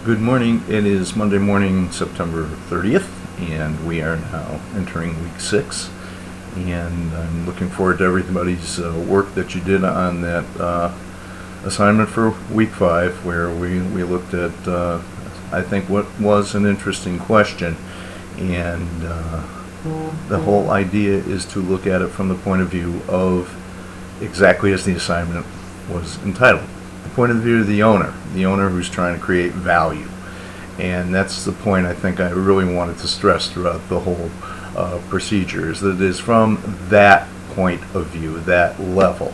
Good morning. It is Monday morning, September 30th, and we are now entering week 6. And I'm looking forward to everybody's work that you did on that assignment for week 5, where we looked at, I think, what was an interesting question. And the whole idea is to look at it from the point of view of exactly as the assignment was entitled. The point of view of the owner who's trying to create value. And that's the point I think I really wanted to stress throughout the whole procedure, is that it is from that point of view, that level.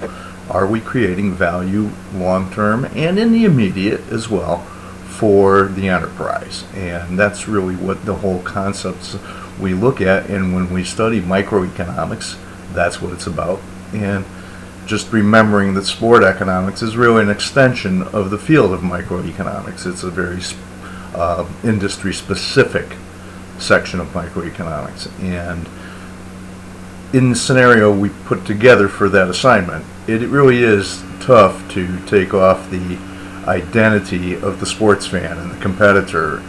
Are we creating value long-term and in the immediate as well for the enterprise? And that's really what the whole concepts we look at. And when we study microeconomics, that's what it's about. And just remembering that sport economics is really an extension of the field of microeconomics. It's a very industry-specific section of microeconomics. And in the scenario we put together for that assignment, it really is tough to take off the identity of the sports fan and the competitor,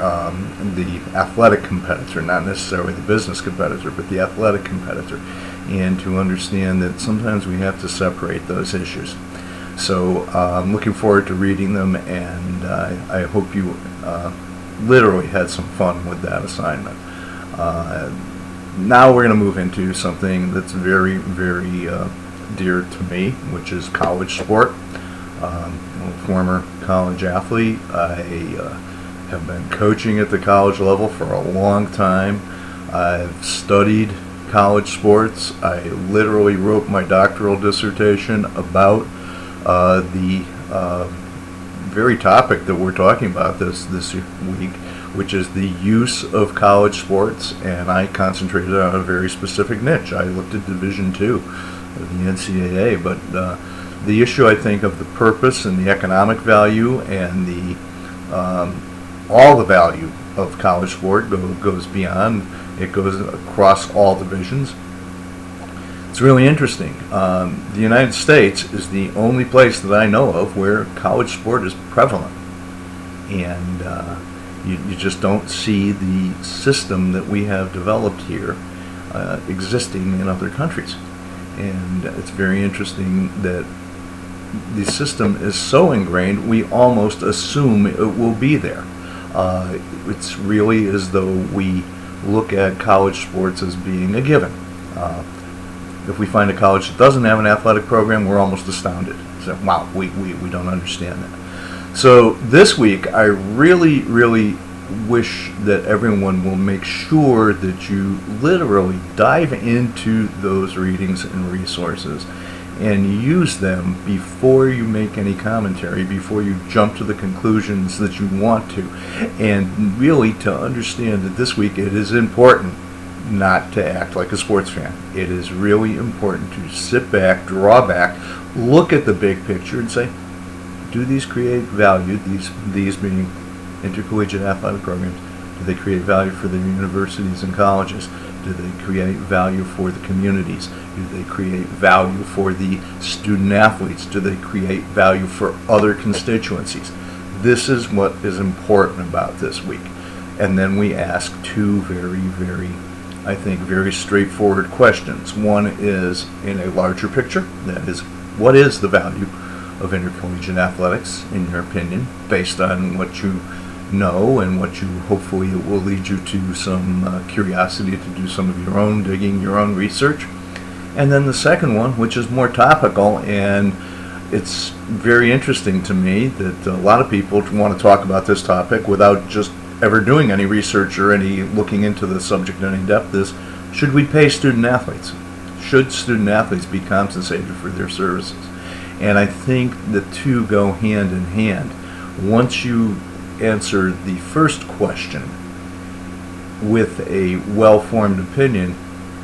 the athletic competitor, not necessarily the business competitor, but the athletic competitor, and to understand that sometimes we have to separate those issues. So I'm looking forward to reading them, and I hope you literally had some fun with that assignment. Now we're going to move into something that's very, very dear to me, which is college sport. I'm a former college athlete. I have been coaching at the college level for a long time. I've studied college sports. I literally wrote my doctoral dissertation about the very topic that we're talking about this week, which is the use of college sports, and I concentrated on a very specific niche. I looked at Division II of the NCAA, but the issue, I think, of the purpose and the economic value and the all the value of college sport goes beyond. It goes across all divisions. It's really interesting. The United States is the only place that I know of where college sport is prevalent, and you just don't see the system that we have developed here existing in other countries. And it's very interesting that the system is so ingrained, we almost assume it will be there. It's really as though we look at college sports as being a given. If we find a college that doesn't have an athletic program, we're almost astounded. So, wow, we don't understand that. So this week, I really, really wish that everyone will make sure that you literally dive into those readings and resources and use them before you make any commentary, before you jump to the conclusions that you want to, and really to understand that this week it is important not to act like a sports fan. It is really important to sit back, draw back, look at the big picture and say, do these create value, these being intercollegiate athletic programs? Do they create value for the universities and colleges? Do they create value for the communities? Do they create value for the student athletes? Do they create value for other constituencies? This is what is important about this week. And then we ask two very, very, I think, very straightforward questions. One is in a larger picture, that is, what is the value of intercollegiate athletics, in your opinion, based on what you know and what you hopefully it will lead you to some curiosity to do some of your own digging, your own research. And then the second one, which is more topical, and it's very interesting to me that a lot of people want to talk about this topic without just ever doing any research or any looking into the subject in any depth, is, should we pay student athletes? Should student athletes be compensated for their services? And I think the two go hand in hand. Once you answer the first question with a well-formed opinion,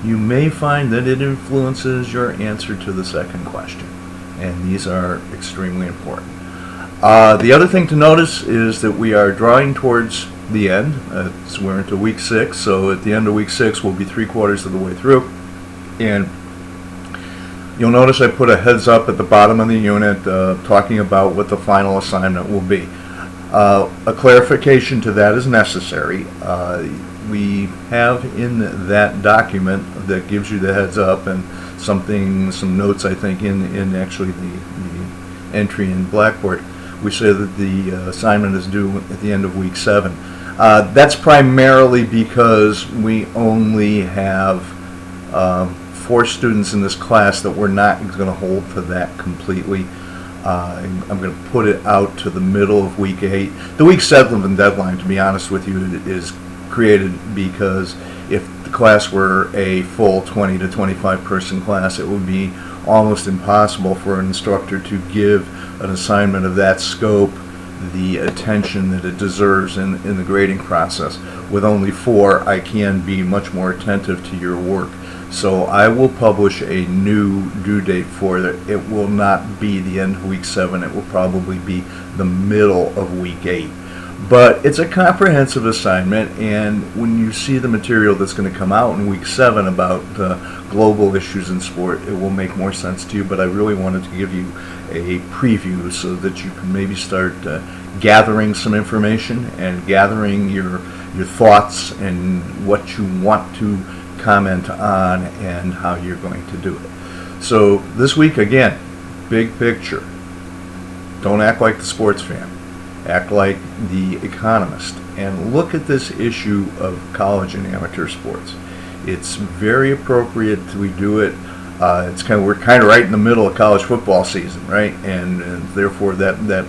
you may find that it influences your answer to the second question. And these are extremely important. The other thing to notice is that we are drawing towards the end. We're into week 6, so at the end of week 6 we'll be 3/4 of the way through. And you'll notice I put a heads up at the bottom of the unit talking about what the final assignment will be. A clarification to that is necessary. We have in that document that gives you the heads up and some notes, I think, in actually the entry in Blackboard. We say that the assignment is due at the end of week 7. That's primarily because we only have 4 students in this class that we're not going to hold to that completely. I'm going to put it out to the middle of week 8. The week 7 deadline, to be honest with you, is created because if the class were a full 20 to 25 person class, it would be almost impossible for an instructor to give an assignment of that scope the attention that it deserves in the grading process. With only 4, I can be much more attentive to your work. So I will publish a new due date for it. It will not be the end of week 7. It will probably be the middle of week 8. But it's a comprehensive assignment, and when you see the material that's going to come out in week 7 about global issues in sport, it will make more sense to you. But I really wanted to give you a preview so that you can maybe start gathering some information and gathering your thoughts and what you want to comment on and how you're going to do it. So this week, again, big picture. Don't act like the sports fan. Act like the economist. And look at this issue of college and amateur sports. It's very appropriate we do it. We're kind of right in the middle of college football season, right? And therefore that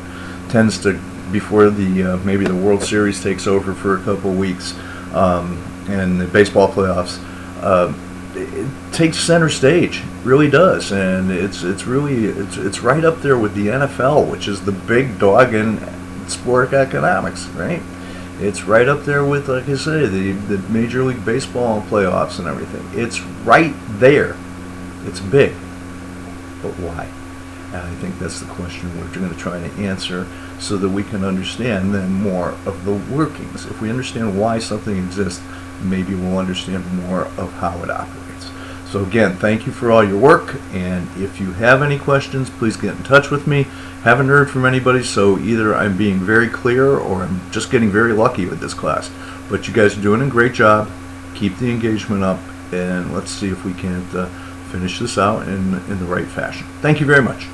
tends to, before the maybe the World Series takes over for a couple weeks, and the baseball playoffs, it takes center stage, really does, and it's right up there with the NFL, which is the big dog in sport economics, right? It's right up there with, like I say, the Major League Baseball playoffs and everything. It's right there. It's big, but why? And I think that's the question we're going to try to answer so that we can understand then more of the workings. If we understand why something exists, maybe we'll understand more of how it operates. So again, thank you for all your work, and if you have any questions, please get in touch with me. Haven't heard from anybody, so either I'm being very clear or I'm just getting very lucky with this class. But you guys are doing a great job. Keep the engagement up, and let's see if we can't finish this out in the right fashion. Thank you very much.